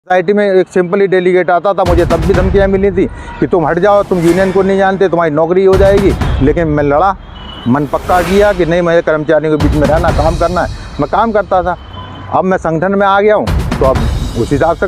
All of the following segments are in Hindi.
सोसाइटी में एक सिंपल ही डेलीगेट आता था, मुझे तब भी धमकियाँ मिली थी कि तुम हट जाओ, तुम यूनियन को नहीं जानते, तुम्हारी नौकरी हो जाएगी। लेकिन मैं लड़ा, मन पक्का किया कि नहीं, मुझे कर्मचारियों के बीच में रहना, काम करना है। मैं काम करता था। अब मैं संगठन में आ गया हूँ तो अब उस हिसाब से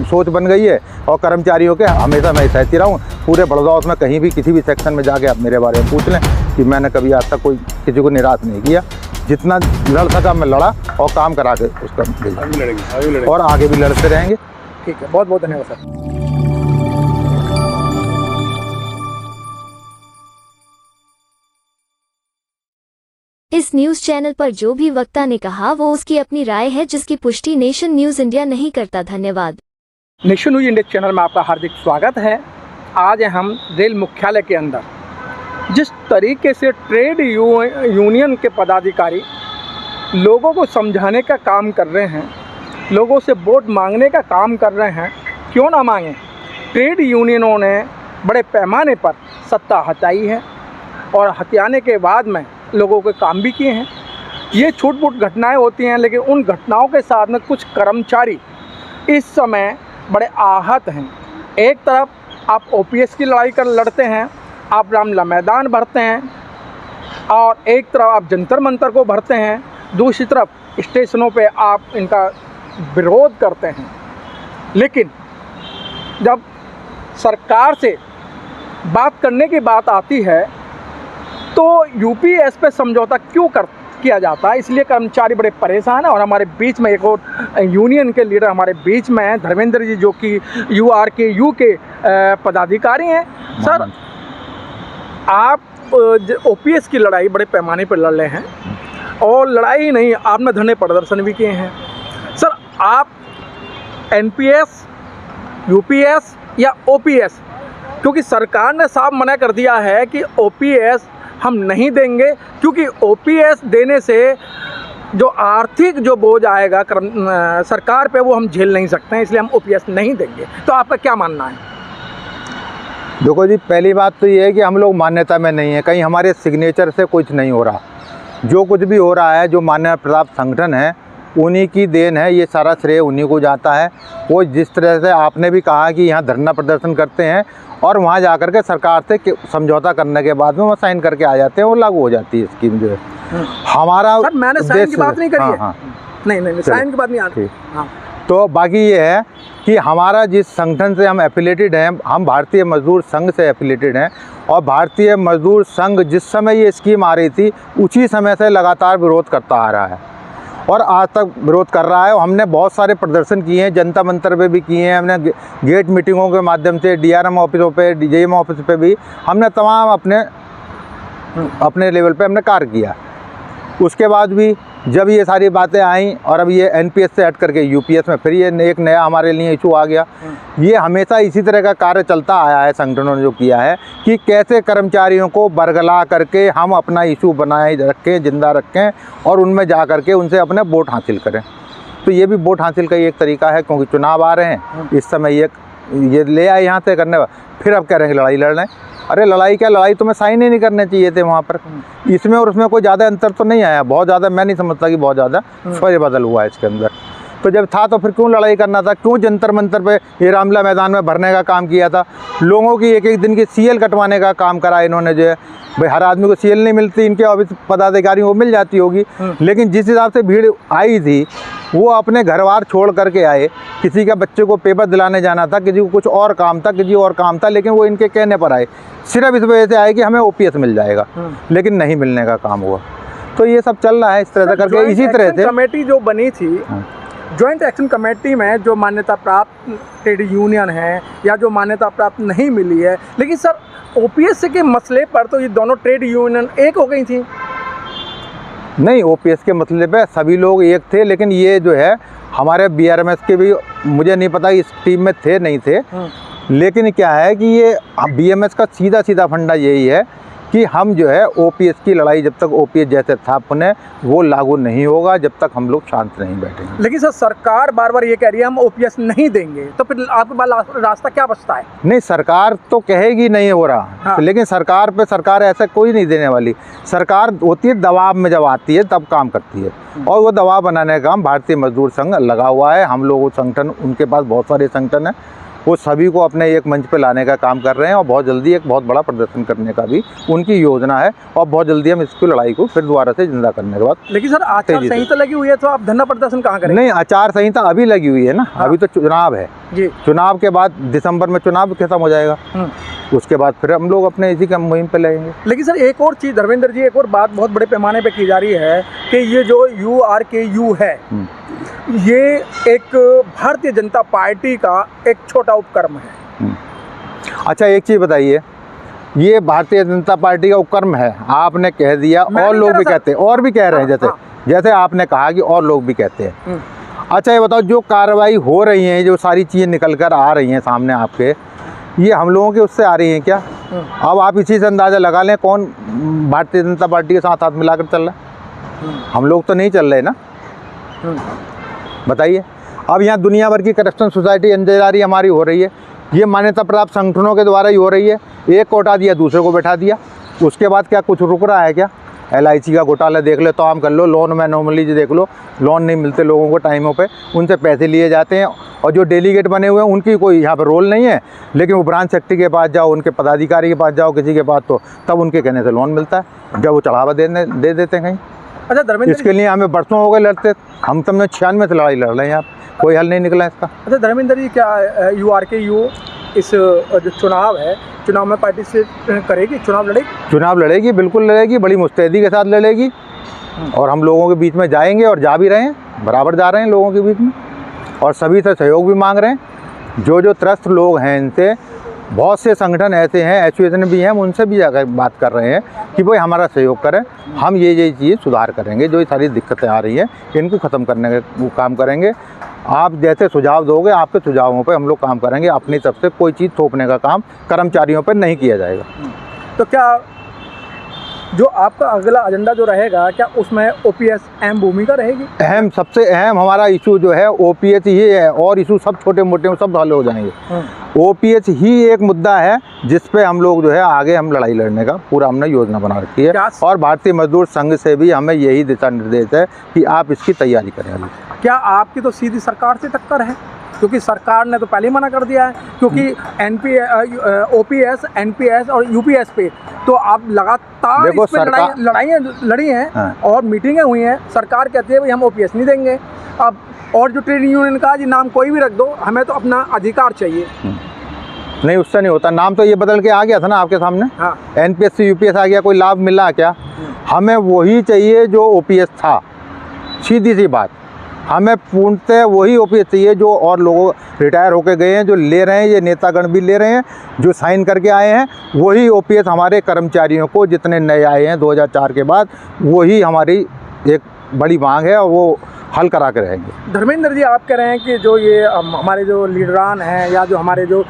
सोच बन गई है और कर्मचारियों के हमेशा मैं सहती रहा हूँ। पूरे बड़ौदा में कहीं भी किसी भी सेक्शन में जाके आप मेरे बारे में पूछ लें कि मैंने कभी आज तक कोई किसी को निराश नहीं किया। जितना लड़ सका मैं लड़ा और काम करा के उसका भेजा और आगे भी लड़ते रहेंगे। ठीक है, बहुत बहुत धन्यवाद सर। इस न्यूज चैनल पर जो भी वक्ता ने कहा वो उसकी अपनी राय है, जिसकी पुष्टि नेशन न्यूज इंडिया नहीं करता। धन्यवाद। नेशन न्यूज इंडिया चैनल में आपका हार्दिक स्वागत है। आज हम रेल मुख्यालय के अंदर जिस तरीके से ट्रेड यूनियन के पदाधिकारी लोगों को समझाने का काम कर रहे हैं, लोगों से वोट मांगने का काम कर रहे हैं, क्यों ना मांगें। ट्रेड यूनियनों ने बड़े पैमाने पर सत्ता हटाई है और हथियाने के बाद में लोगों के काम भी किए हैं। ये छूट-फूट घटनाएं होती हैं, लेकिन उन घटनाओं के साथ में कुछ कर्मचारी इस समय बड़े आहत हैं। एक तरफ आप ओपीएस की लड़ाई कर लड़ते हैं, आप रामलीला मैदान भरते हैं और एक तरफ आप जंतर मंतर को भरते हैं, दूसरी तरफ स्टेशनों पे आप इनका विरोध करते हैं। लेकिन जब सरकार से बात करने की बात आती है तो यूपीएस पे समझौता क्यों किया जाता है, इसलिए कर्मचारी बड़े परेशान हैं। और हमारे बीच में एक और यूनियन के लीडर हमारे बीच में हैं, धर्मेंद्र जी, जो कि यूआरकेयू के पदाधिकारी हैं। सर, आप ओपीएस की लड़ाई बड़े पैमाने पर लड़ रहे हैं और लड़ाई ही नहीं, आपने धरने प्रदर्शन भी किए हैं। सर, आप एनपीएस, यूपीएस या ओपीएस, क्योंकि सरकार ने साफ मना कर दिया है कि ओपीएस हम नहीं देंगे, क्योंकि ओपीएस देने से जो आर्थिक जो बोझ आएगा सरकार पे वो हम झेल नहीं सकते हैं, इसलिए हम ओपीएस नहीं देंगे। तो आपका क्या मानना है? देखो जी, पहली बात तो ये है कि हम लोग मान्यता में नहीं है, कहीं हमारे सिग्नेचर से कुछ नहीं हो रहा। जो कुछ भी हो रहा है, जो मान्यता प्राप्त संगठन है उन्हीं की देन है, ये सारा श्रेय उन्हीं को जाता है। वो जिस तरह से आपने भी कहा कि यहाँ धरना प्रदर्शन करते हैं और वहाँ जाकर के सरकार से समझौता करने के बाद में वो साइन करके आ जाते हैं, वो लागू हो जाती है स्कीम जो है। हमारा सर, मैंने साइन की बात नहीं करी है। हाँ, नहीं, साइन की बात नहीं आती। हाँ। तो बाकी ये है कि हमारा जिस संगठन से हम एफिलेटेड हैं, हम भारतीय मजदूर संघ से एफिलेटेड हैं और भारतीय मजदूर संघ जिस समय ये स्कीम आ रही थी उसी समय से लगातार विरोध करता आ रहा है और आज तक विरोध कर रहा है। हमने बहुत सारे प्रदर्शन किए हैं, जनता मंतर पे भी किए हैं, हमने गेट मीटिंगों के माध्यम से, डीआरएम ऑफिसों पे, डीजीएम ऑफिस पे भी हमने तमाम अपने लेवल पे हमने कार्य किया। उसके बाद भी जब ये सारी बातें आई और अब ये एनपीएस से हट करके यूपीएस में फिर ये एक नया हमारे लिए इशू आ गया। ये हमेशा इसी तरह का कार्य चलता आया है संगठनों ने जो किया है कि कैसे कर्मचारियों को बरगला करके हम अपना इशू बनाए रखें, जिंदा रखें और उनमें जा करके उनसे अपने वोट हासिल करें। तो ये भी वोट हासिल का एक तरीका है, क्योंकि चुनाव आ रहे हैं इस समय। ये ले आए यहाँ से करने, फिर अब कह रहे हैं कि लड़ाई लड़ रहे हैं। अरे लड़ाई क्या, लड़ाई तो मैं साइन ही नहीं करने चाहिए थे वहाँ पर। इसमें और उसमें कोई ज़्यादा अंतर तो नहीं आया, बहुत ज़्यादा मैं नहीं समझता कि बहुत ज़्यादा फर्क बदल हुआ है इसके अंदर। तो जब था तो फिर क्यों लड़ाई करना था, क्यों जंतर मंतर पे ये रामलीला मैदान में भरने का काम किया था, लोगों की एक एक दिन की सीएल कटवाने का काम करा इन्होंने। जो है भाई, हर आदमी को सीएल नहीं मिलती, इनके ऑफिस पदाधिकारियों को मिल जाती होगी, लेकिन जिस हिसाब से भीड़ आई थी वो अपने घर बार छोड़ करके आए। किसी का बच्चे को पेपर दिलाने जाना था, किसी को कुछ और काम था, किसी और काम था, लेकिन वो इनके कहने पर आए, सिर्फ इस वजह से आए कि हमें ओपीएस मिल जाएगा, लेकिन नहीं मिलने का काम हुआ। तो ये सब चल रहा है इस तरह से करके। इसी तरह से कमेटी जो बनी थी, जॉइंट एक्शन कमेटी में जो मान्यता प्राप्त ट्रेड यूनियन है या जो मान्यता प्राप्त नहीं मिली है, लेकिन सर ओपीएस के मसले पर तो ये दोनों ट्रेड यूनियन एक हो गई थी। नहीं, ओपीएस के मसले पे सभी लोग एक थे, लेकिन ये जो है हमारे बीआरएमएस के भी, मुझे नहीं पता इस टीम में थे नहीं थे, लेकिन क्या है कि ये बीएमएस का सीधा फंडा यही है कि हम जो है ओपीएस की लड़ाई, जब तक ओपीएस जैसे था पुनः वो लागू नहीं होगा, जब तक हम लोग शांत नहीं बैठेंगे। लेकिन सर सरकार बार बार ये कह रही है हम ओपीएस नहीं देंगे, तो फिर आपके पास रास्ता क्या बचता है? नहीं, सरकार तो कहेगी नहीं हो रहा। हाँ। लेकिन सरकार ऐसा कोई नहीं देने वाली। सरकार होती है दबाव में, जब आती है तब काम करती है, और वो दबाव बनाने का काम भारतीय मजदूर संघ लगा हुआ है। हम लोग संगठन, उनके पास बहुत सारे संगठन हैं, वो सभी को अपने एक मंच पे लाने का काम कर रहे हैं, और बहुत जल्दी एक बहुत बड़ा प्रदर्शन करने का भी उनकी योजना है, और बहुत जल्दी हम इसकी लड़ाई को फिर दोबारा से जिंदा करने के बाद। लेकिन सर आचार संहिता लगी हुई है, तो आप धरना प्रदर्शन कहाँ करेंगे? नहीं, आचार संहिता अभी लगी हुई है ना। हाँ। अभी तो चुनाव है जी। चुनाव के बाद दिसंबर में चुनाव खत्म हो जाएगा, उसके बाद फिर हम लोग अपने इसी का मुहिम पे लगेंगे। लेकिन सर एक और चीज़ धर्मेंद्र जी, एक और बात बहुत बड़े पैमाने पे की जा रही है कि ये जो URKU है, ये एक भारतीय जनता पार्टी का एक छोटा उपक्रम है। अच्छा, एक चीज़ बताइए, ये भारतीय जनता पार्टी का उपक्रम है आपने कह दिया, और लोग भी कहते हैं, और भी कह रहे हैं, जैसे जैसे आपने कहा कि और लोग भी कहते हैं। अच्छा, ये बताओ, जो कार्रवाई हो रही है, जो सारी चीज़ें निकल कर आ रही हैं सामने आपके, ये हम लोगों के उससे आ रही हैं क्या? अब आप इसी से अंदाज़ा लगा लें कौन भारतीय जनता पार्टी के साथ हाथ मिलाकर चल रहा है। हम लोग तो नहीं चल रहे ना, बताइए। अब यहाँ दुनिया भर की करप्शन सोसाइटी अंशदारी हमारी हो रही है, ये मान्यता प्राप्त संगठनों के द्वारा ही हो रही है। एक को हटा दिया, दूसरे को बैठा दिया, उसके बाद क्या कुछ रुक रहा है क्या? LIC का घोटाला देख लो, तो हम कर लो, लोन में एनोमली देख लो, लोन नहीं मिलते लोगों को टाइमों पे, उनसे पैसे लिए जाते हैं, और जो डेलीगेट बने हुए हैं उनकी कोई यहाँ पर रोल नहीं है, लेकिन वो ब्रांच सेक्रेटरी के पास जाओ, उनके पदाधिकारी के पास जाओ, किसी के पास, तो तब उनके कहने से लोन मिलता है, जब वो चढ़ावा दे देते हैं कहीं। अच्छा धर्मेंद्र, इसके लिए हमें बरसों हो गए लड़ते, हम तो 96 से लड़ाई लड़ रहे हैं यहाँ, कोई हल नहीं निकला इसका। अच्छा धर्मेंद्र जी, क्या URKU इस जो चुनाव है, चुनाव में पार्टिसिपेट करेगी, चुनाव लड़ेगी? बिल्कुल लड़ेगी, बड़ी मुस्तैदी के साथ लड़ेगी, और हम लोगों के बीच में जाएंगे, और जा भी रहे हैं, बराबर जा रहे हैं लोगों के बीच में, और सभी से सहयोग भी मांग रहे हैं। जो त्रस्त लोग हैं, इनसे बहुत से संगठन ऐसे हैं, एसोसिएशन भी हैं, हम उनसे भी जाकर बात कर रहे हैं कि भाई हमारा सहयोग करें, हम ये चीज़ सुधार करेंगे, जो ये सारी दिक्कतें आ रही हैं इनको ख़त्म करने का काम करेंगे। आप जैसे सुझाव दोगे, आपके सुझावों पे हम लोग काम करेंगे। अपनी तरफ से कोई चीज़ थोपने का काम कर्मचारियों पर नहीं किया जाएगा। तो क्या जो आपका अगला एजेंडा जो रहेगा, क्या उसमें OPS अहम भूमिका रहेगी? सबसे अहम हमारा इशू जो है OPS ही है, और इशू सब छोटे मोटे सब हल हो जाएंगे। OPS ही एक मुद्दा है जिस पे हम लोग जो है आगे हम लड़ाई लड़ने का पूरा हमने योजना बना रखी है, और भारतीय मजदूर संघ से भी हमें यही दिशा निर्देश है कि आप इसकी तैयारी करें। अभी क्या आपकी तो सीधी सरकार से टक्कर है? क्योंकि सरकार ने तो पहले ही मना कर दिया है, क्योंकि OPS, NPS और UPS पे तो आप लगातार इस पे लड़ाइयाँ लड़ी हैं। हाँ। और मीटिंगें हुई हैं, सरकार कहती है भाई हम OPS नहीं देंगे। अब और जो ट्रेड यूनियन का जी नाम कोई भी रख दो, हमें तो अपना अधिकार चाहिए। नहीं, उससे नहीं होता। नाम तो ये बदल के आ गया था ना आपके सामने। हाँ। NPS से UPS आ गया, कोई लाभ मिला क्या? हमें वही चाहिए जो OPS था, सीधी सी बात। हमें पूर्णतः वही OPS चाहिए जो और लोगों रिटायर होके गए हैं, जो ले रहे हैं, ये नेतागण भी ले रहे हैं, जो साइन करके आए हैं, वही OPS हमारे कर्मचारियों को, जितने नए आए हैं 2004 के बाद, वही हमारी एक बड़ी मांग है, और वो हल करा के रहेंगे। धर्मेंद्र जी, आप कह रहे हैं कि जो ये हमारे जो लीडरान हैं, या जो हमारे जो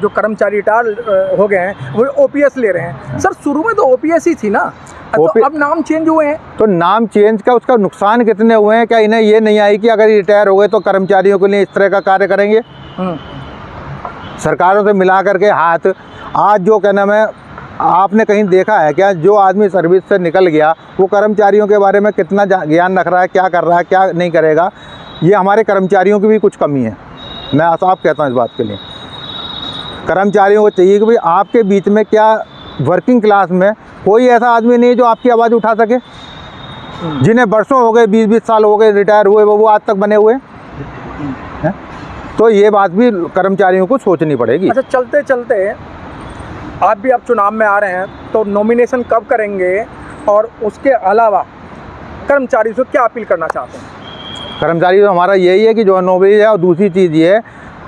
कर्मचारी रिटायर हो गए हैं, वो OPS ले रहे हैं। सर शुरू में तो OPS ही थी ना, तो अब नाम चेंज हुए हैं। तो नाम चेंज का उसका नुकसान कितने हुए हैं? क्या इन्हें ये नहीं आई कि अगर रिटायर हो गए तो कर्मचारियों के लिए इस तरह का कार्य करेंगे? सरकारों से मिला करके हाथ, आज जो क्या नाम है, आपने कहीं देखा है क्या जो आदमी सर्विस से निकल गया वो कर्मचारियों के बारे में कितना ज्ञान रख रहा है, क्या कर रहा है, क्या नहीं करेगा? ये हमारे कर्मचारियों की भी कुछ कमी है। मैं साफ कहता हूँ इस बात के लिए, कर्मचारियों को चाहिए कि भाई आपके बीच में क्या वर्किंग क्लास में कोई ऐसा आदमी नहीं जो आपकी आवाज़ उठा सके, जिन्हें वर्षों हो गए, 20-20 साल हो गए रिटायर हुए, वो आज तक बने हुए हैं। तो ये बात भी कर्मचारियों को सोचनी पड़ेगी। अच्छा, चलते चलते आप भी अब चुनाव में आ रहे हैं, तो नॉमिनेशन कब करेंगे, और उसके अलावा कर्मचारी से क्या अपील करना चाहते हैं? कर्मचारी तो हमारा यही है कि जो नौकरी है, और दूसरी चीज़ ये है,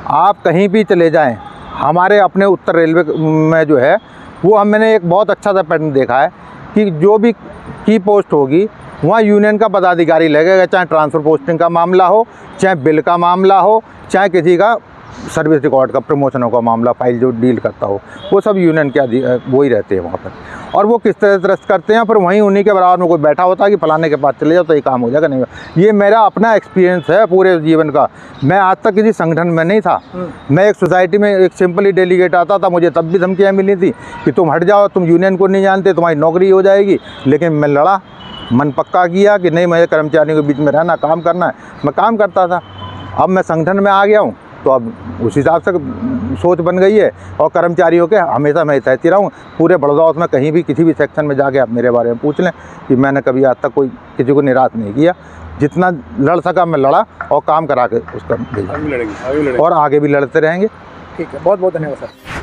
आप कहीं भी चले जाएं, हमारे अपने उत्तर रेलवे में जो है वो मैंने एक बहुत अच्छा सा पैटर्न देखा है कि जो भी की पोस्ट होगी वहाँ यूनियन का पदाधिकारी लगेगा, चाहे ट्रांसफ़र पोस्टिंग का मामला हो, चाहे बिल का मामला हो, चाहे किसी का सर्विस रिकॉर्ड का, प्रमोशनों का मामला, फाइल जो डील करता हो, वो सब यूनियन के वो ही रहते हैं वहाँ पर। और वो किस तरह त्रस्त करते हैं, पर वहीं उन्हीं के बराबर में कोई बैठा होता है कि फलाने के पास चले जाओ तो ये काम हो जाएगा। नहीं, ये मेरा अपना एक्सपीरियंस है पूरे जीवन का। मैं आज तक किसी संगठन में नहीं था। मैं एक सोसाइटी में एक सिंपली डेलीगेट आता था, मुझे तब भी धमकियाँ मिली थी कि तुम हट जाओ, तुम यूनियन को नहीं जानते, तुम्हारी नौकरी हो जाएगी। लेकिन मैं लड़ा, मन पक्का किया कि नहीं, मुझे कर्मचारियों के बीच में रहना, काम करना है। मैं काम करता था। अब मैं संगठन में आ गया हूँ तो अब उस हिसाब से सोच बन गई है, और कर्मचारियों के हमेशा मैं सहती रहूँ। पूरे बड़ौदा में कहीं भी किसी भी सेक्शन में जाके आप मेरे बारे में पूछ लें कि मैंने कभी आज तक कोई किसी को निराश नहीं किया। जितना लड़ सका मैं लड़ा और काम करा के उसका भेजा, और आगे भी लड़ते रहेंगे। ठीक है, बहुत बहुत धन्यवाद सर।